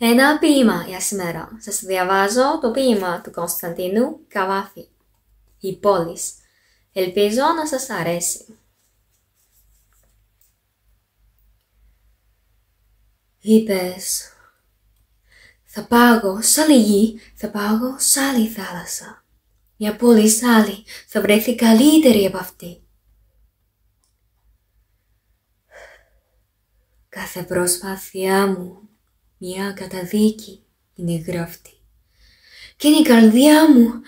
Ένα ποίημα για σήμερα. Σας διαβάζω το ποίημα του Κωνσταντίνου Καβάφη. Η πόλης. Ελπίζω να σας αρέσει. Είπες, θα πάγω σ' άλλη γη, θα πάγω σ' άλλη θάλασσα. Μια πόλη σ' άλλη θα βρεθεί καλύτερη από αυτή. Κάθε προσπάθειά μου μια καταδίκη είναι γραφτή. Και είναι η καρδιά μου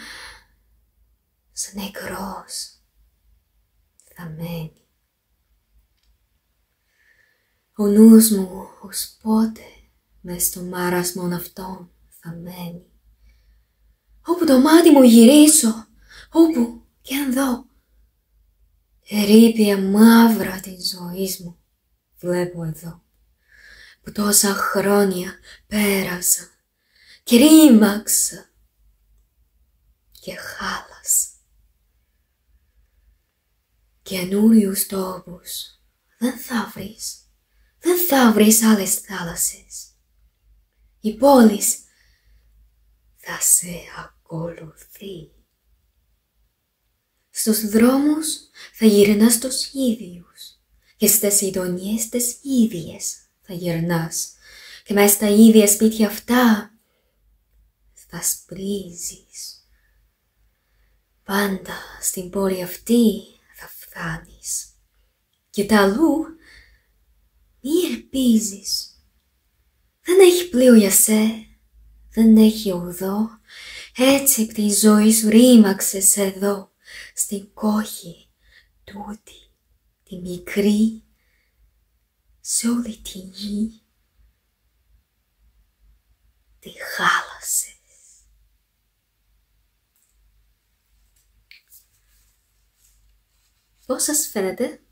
σαν νεκρός θα μένει. Ο νους μου ως πότε μες στο μάρασμον αυτόν θα μένει. Όπου το μάτι μου γυρίσω, όπου κι αν δω, ερείπια μαύρα της ζωής μου βλέπω εδώ, που τόσα χρόνια πέρασα και ρήμαξα και χάλασα. Καινούριους τόπους δεν θα βρεις άλλες θάλασσες. Η πόλη θα σε ακολουθεί. Στους δρόμους θα γυρνάς τους ίδιους και στις ειδονιές τις ίδιες θα γυρνάς και μες στα ίδια σπίτια αυτά θα σπρίζεις. Πάντα στην πόλη αυτή θα φτάνεις και τ' αλλού μη ελπίζεις. Δεν έχει πλοίο για σε, δεν έχει οδό, έτσι απ' τη ζωή σου ρήμαξες εδώ, στην κόχη τούτη, τη μικρή, σε όλη τη γη, τη χάλασες. Πώς σας φαίνεται?